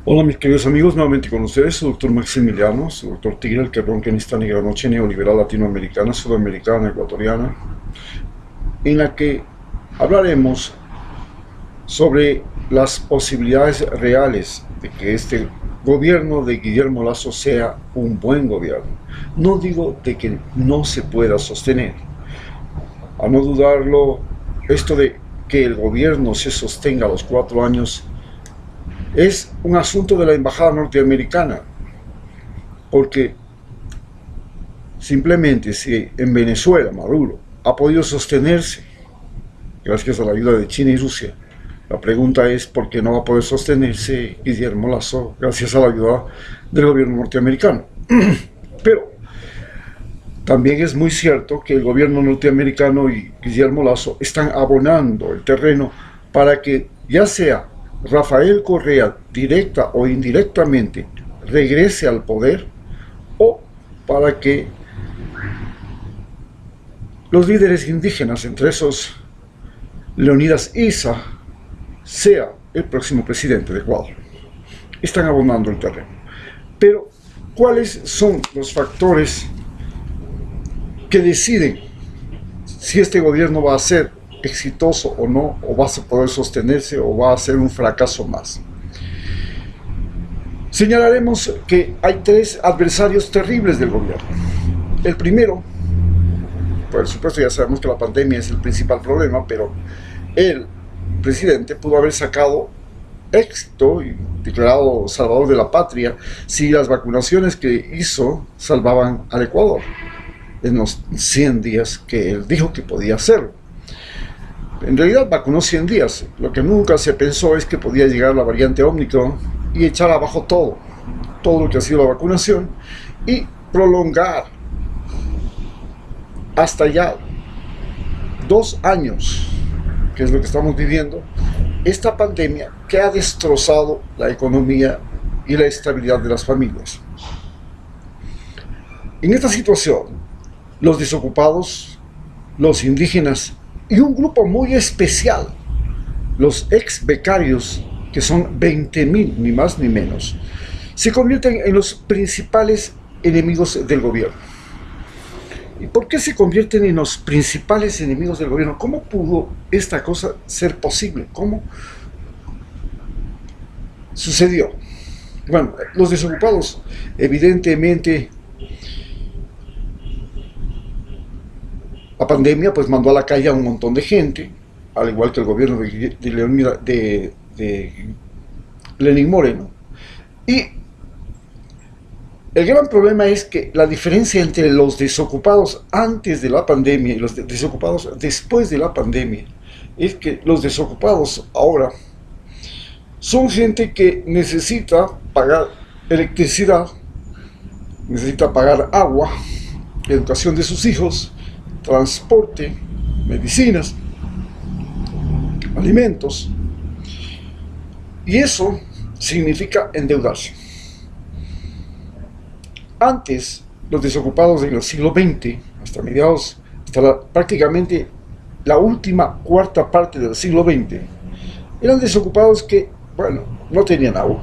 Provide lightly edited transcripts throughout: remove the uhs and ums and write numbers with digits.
Hola mis queridos amigos, nuevamente con ustedes, su doctor Maximiliano, su doctor Tigre, el que ronca en esta negra noche neoliberal latinoamericana, sudamericana, ecuatoriana, en la que hablaremos sobre las posibilidades reales de que este gobierno de Guillermo Lasso sea un buen gobierno. No digo de que no se pueda sostener, a no dudarlo, esto de que el gobierno se sostenga a los 4 años es un asunto de la embajada norteamericana, porque simplemente si en Venezuela Maduro ha podido sostenerse gracias a la ayuda de China y Rusia, la pregunta es por qué no va a poder sostenerse Guillermo Lasso gracias a la ayuda del gobierno norteamericano. Pero también es muy cierto que el gobierno norteamericano y Guillermo Lasso están abonando el terreno para que ya sea Rafael Correa, directa o indirectamente, regrese al poder, o para que los líderes indígenas, entre esos Leonidas Issa, sea el próximo presidente de Ecuador. Están abonando el terreno. Pero, ¿cuáles son los factores que deciden si este gobierno va a ser exitoso o no, o va a poder sostenerse o va a ser un fracaso más? Señalaremos que hay tres adversarios terribles del gobierno. El primero, por supuesto ya sabemos que la pandemia es el principal problema, pero el presidente pudo haber sacado éxito y declarado salvador de la patria si las vacunaciones que hizo salvaban al Ecuador en los 100 días que él dijo que podía hacerlo. En realidad vacunó 100 días, lo que nunca se pensó es que podía llegar la variante Omicron y echar abajo todo lo que ha sido la vacunación y prolongar hasta ya 2 años, que es lo que estamos viviendo, esta pandemia que ha destrozado la economía y la estabilidad de las familias. En esta situación, los desocupados, los indígenas y un grupo muy especial, los ex becarios, que son 20.000, ni más ni menos, se convierten en los principales enemigos del gobierno. ¿Y por qué se convierten en los principales enemigos del gobierno? ¿Cómo pudo esta cosa ser posible? ¿Cómo sucedió? Bueno, los desocupados, evidentemente, la pandemia pues mandó a la calle a un montón de gente, al igual que el gobierno de Lenín Moreno. Y el gran problema es que la diferencia entre los desocupados antes de la pandemia y los desocupados después de la pandemia es que los desocupados ahora son gente que necesita pagar electricidad, necesita pagar agua, educación de sus hijos, transporte, medicinas, alimentos, y eso significa endeudarse. Antes, los desocupados en el siglo XX, hasta mediados, prácticamente la última cuarta parte del siglo XX, eran desocupados que, bueno, no tenían agua,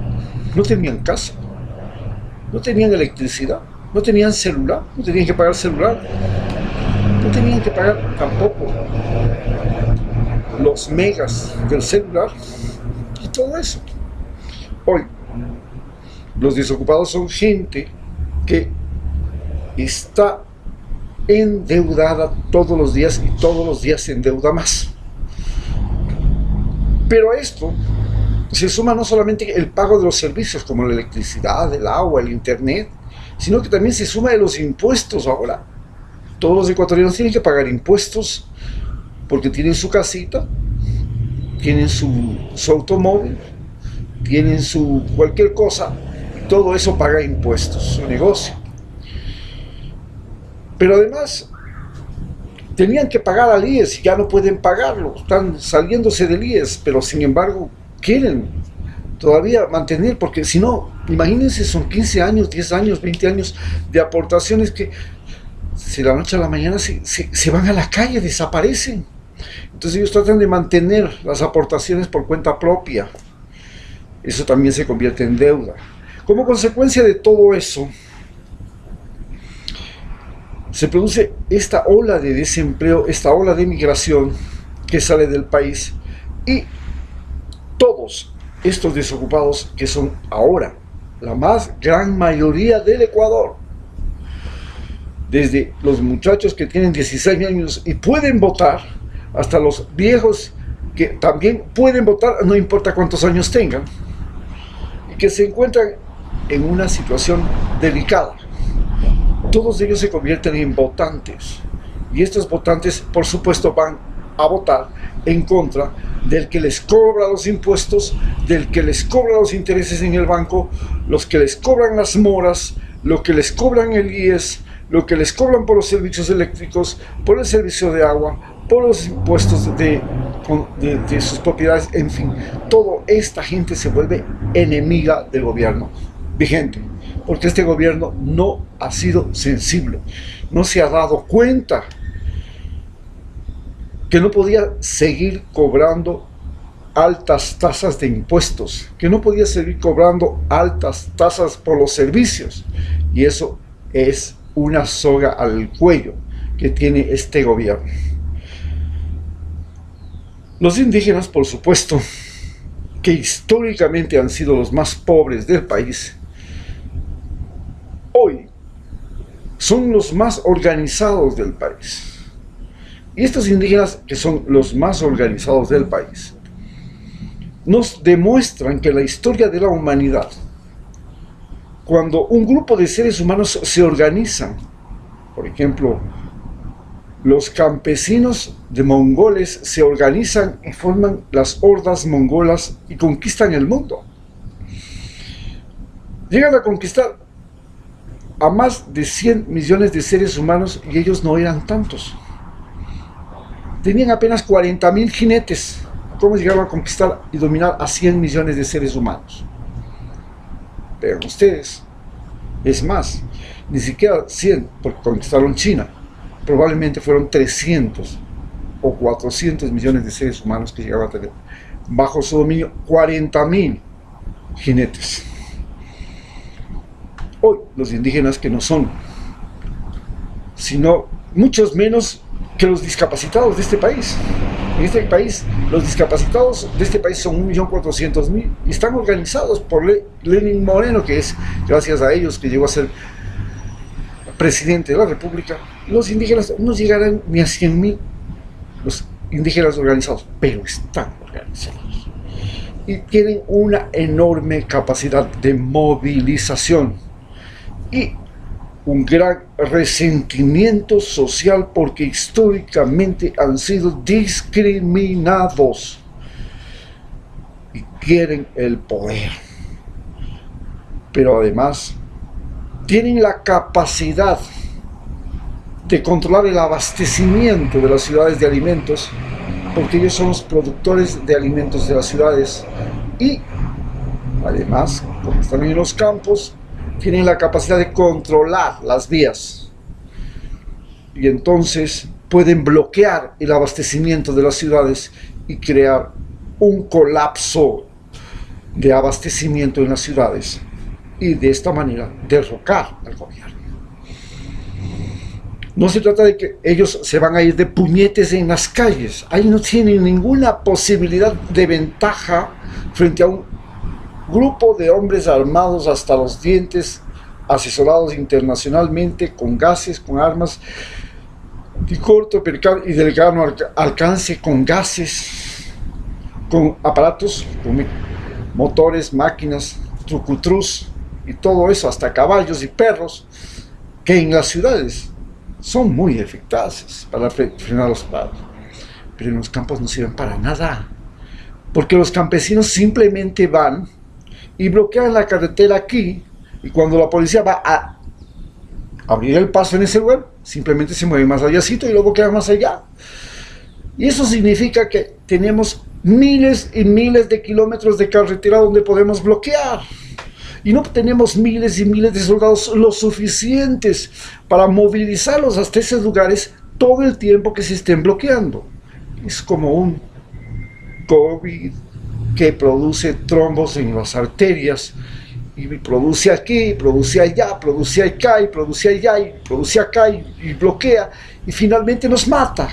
no tenían casa, no tenían electricidad, no tenían celular, no tenían que pagar celular, no tenían que pagar tampoco los megas del celular y todo eso. Hoy, los desocupados son gente que está endeudada todos los días y todos los días se endeuda más. Pero a esto se suma no solamente el pago de los servicios como la electricidad, el agua, el internet, sino que también se suma de los impuestos ahora. Todos los ecuatorianos tienen que pagar impuestos porque tienen su casita, tienen su automóvil, tienen su cualquier cosa, y todo eso paga impuestos, su negocio. Pero además tenían que pagar al IES y ya no pueden pagarlo, están saliéndose del IES, pero sin embargo quieren todavía mantener, porque si no, imagínense, son 15 años, 10 años, 20 años de aportaciones que si de la noche a la mañana se van a la calle, desaparecen. Entonces ellos tratan de mantener las aportaciones por cuenta propia. eso también se convierte en deuda. Como consecuencia de todo eso, se produce esta ola de desempleo, esta ola de migración que sale del país, y todos estos desocupados, que son ahora la más gran mayoría del Ecuador, desde los muchachos que tienen 16 años y pueden votar, hasta los viejos que también pueden votar, no importa cuántos años tengan, y que se encuentran en una situación delicada. Todos ellos se convierten en votantes, y estos votantes, por supuesto, van a votar en contra del que les cobra los impuestos, del que les cobra los intereses en el banco, los que les cobran las moras, lo que les cobran el IES, lo que les cobran por los servicios eléctricos, por el servicio de agua, por los impuestos de sus propiedades, en fin. Toda esta gente se vuelve enemiga del gobierno vigente, porque este gobierno no ha sido sensible, no se ha dado cuenta que no podía seguir cobrando altas tasas de impuestos, que no podía seguir cobrando altas tasas por los servicios, y eso es una soga al cuello que tiene este gobierno. Los indígenas, por supuesto, que históricamente han sido los más pobres del país, hoy son los más organizados del país. Y estos indígenas, que son los más organizados del país, nos demuestran que la historia de la humanidad, cuando un grupo de seres humanos se organizan, por ejemplo, los campesinos de mongoles se organizan y forman las hordas mongolas y conquistan el mundo. Llegan a conquistar a más de 100 millones de seres humanos, y ellos no eran tantos. Tenían apenas 40.000 jinetes. ¿Cómo llegaron a conquistar y dominar a 100 millones de seres humanos? Pero ustedes, es más, ni siquiera 100, porque conquistaron China. Probablemente fueron 300 o 400 millones de seres humanos que llegaron a tener bajo su dominio 40.000 jinetes. Hoy los indígenas, que no son sino muchos menos que los discapacitados de este país. En este país, los discapacitados de este país son 1.400.000 y están organizados por Lenín Moreno, que es gracias a ellos que llegó a ser presidente de la República. Los indígenas no llegarán ni a 100.000, los indígenas organizados, pero están organizados y tienen una enorme capacidad de movilización y un gran resentimiento social, porque históricamente han sido discriminados y quieren el poder, pero además tienen la capacidad de controlar el abastecimiento de las ciudades de alimentos, porque ellos son los productores de alimentos de las ciudades, y además, como están en los campos, tienen la capacidad de controlar las vías, y entonces pueden bloquear el abastecimiento de las ciudades y crear un colapso de abastecimiento en las ciudades, y de esta manera derrocar al gobierno. No se trata de que ellos se van a ir de puñetes en las calles. Ahí no tienen ninguna posibilidad de ventaja frente a un grupo de hombres armados hasta los dientes, asesorados internacionalmente, con gases, con armas de corto y delgado alcance, con gases, con aparatos, con motores, máquinas, trucutrus y todo eso, hasta caballos y perros, que en las ciudades son muy eficaces para frenar los paros, pero en los campos no sirven para nada, porque los campesinos simplemente van y bloquean la carretera aquí, y cuando la policía va a abrir el paso en ese lugar, simplemente se mueve más allácito y lo bloquean más allá. Y eso significa que tenemos miles y miles de kilómetros de carretera donde podemos bloquear. Y no tenemos miles y miles de soldados lo suficientes para movilizarlos hasta esos lugares todo el tiempo que se estén bloqueando. Es como un COVID que produce trombos en las arterias, y produce aquí, produce allá, produce acá, y produce allá, y produce acá, y bloquea, y finalmente nos mata.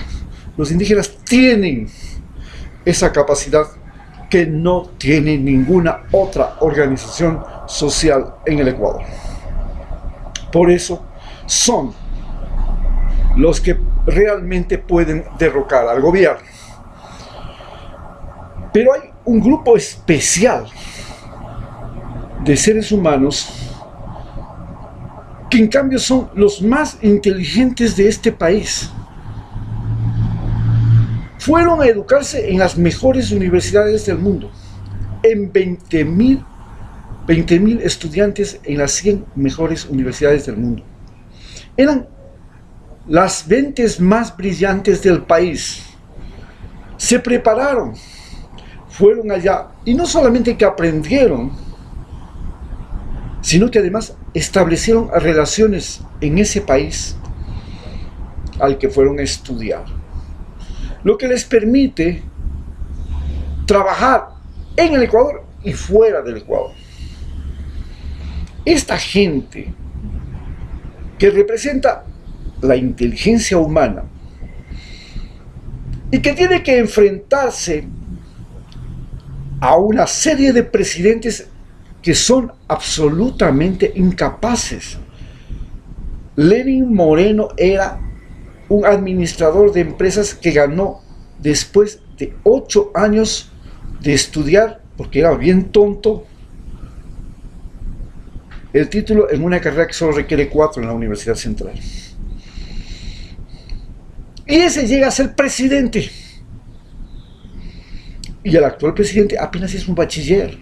Los indígenas tienen esa capacidad que no tiene ninguna otra organización social en el Ecuador. Por eso son los que realmente pueden derrocar al gobierno. Pero hay un grupo especial de seres humanos que en cambio son los más inteligentes de este país. Fueron a educarse en las mejores universidades del mundo, en 20.000 estudiantes en las 100 mejores universidades del mundo. Eran las mentes más brillantes del país. Se prepararon, fueron allá, y no solamente que aprendieron, sino que además establecieron relaciones en ese país al que fueron a estudiar, lo que les permite trabajar en el Ecuador y fuera del Ecuador. Esta gente que representa la inteligencia humana y que tiene que enfrentarse a una serie de presidentes que son absolutamente incapaces. Lenín Moreno era un administrador de empresas que ganó después de 8 años de estudiar, porque era bien tonto, el título en una carrera que solo requiere 4 en la Universidad Central. Y ese llega a ser presidente. Y el actual presidente apenas es un bachiller,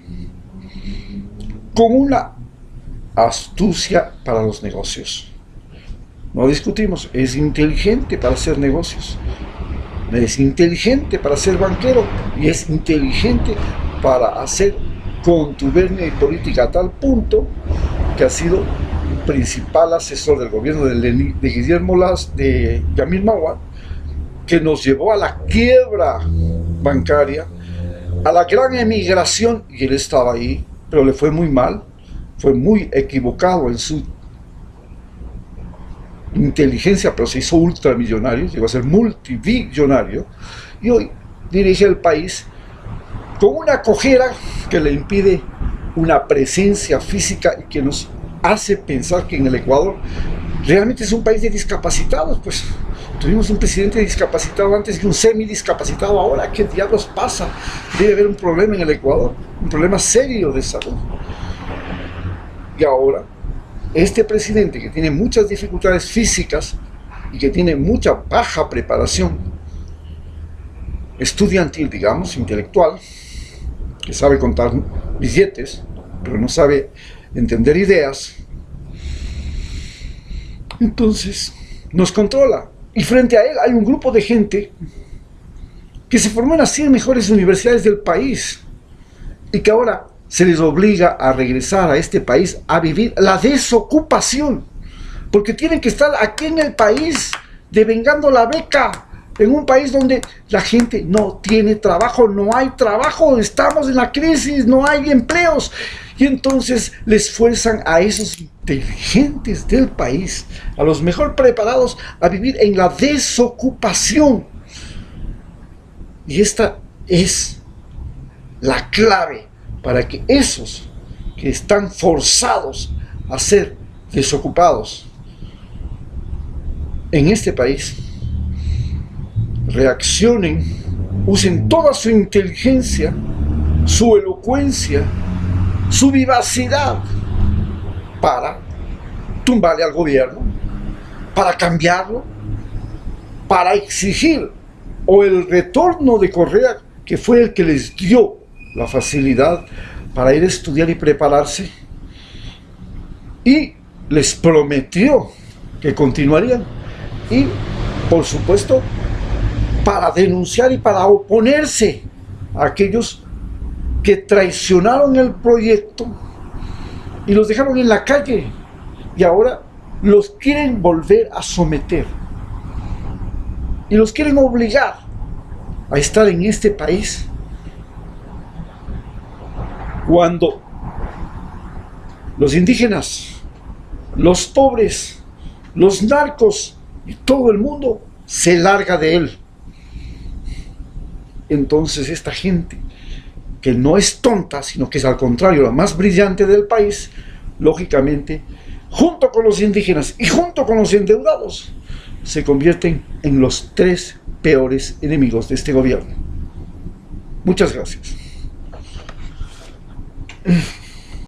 con una astucia para los negocios. No discutimos, es inteligente para hacer negocios, es inteligente para ser banquero y es inteligente para hacer contubernio y política a tal punto que ha sido principal asesor del gobierno de Guillermo Lasso, de Yamil Maguad, que nos llevó a la quiebra bancaria, a la gran emigración, y él estaba ahí, pero le fue muy mal, fue muy equivocado en su inteligencia, pero se hizo ultramillonario, llegó a ser multibillonario, y hoy dirige el país con una cojera que le impide una presencia física y que nos hace pensar que en el Ecuador realmente es un país de discapacitados. Pues tuvimos un presidente discapacitado antes y un semidiscapacitado ahora. ¿Qué diablos pasa? Debe haber un problema en el Ecuador, un problema serio de salud. Y ahora, este presidente que tiene muchas dificultades físicas y que tiene mucha baja preparación estudiantil, digamos, intelectual, que sabe contar billetes, pero no sabe entender ideas, entonces nos controla. Y frente a él hay un grupo de gente que se formó en las 100 mejores universidades del país y que ahora se les obliga a regresar a este país a vivir la desocupación, porque tienen que estar aquí en el país devengando la beca, en un país donde la gente no tiene trabajo, no hay trabajo, estamos en la crisis, no hay empleos, y entonces les fuerzan a esos inteligentes del país, a los mejor preparados, a vivir en la desocupación. Y esta es la clave para que esos que están forzados a ser desocupados en este país reaccionen, usen toda su inteligencia, su elocuencia, su vivacidad para tumbarle al gobierno, para cambiarlo, para exigir o el retorno de Correa, que fue el que les dio la facilidad para ir a estudiar y prepararse, y les prometió que continuarían, y por supuesto para denunciar y para oponerse a aquellos que traicionaron el proyecto y los dejaron en la calle y ahora los quieren volver a someter y los quieren obligar a estar en este país Cuando los indígenas, los pobres, los narcos y todo el mundo se larga de él, entonces esta gente, que no es tonta, sino que es al contrario la más brillante del país, lógicamente, junto con los indígenas y junto con los endeudados, se convierten en los 3 peores enemigos de este gobierno. Muchas gracias.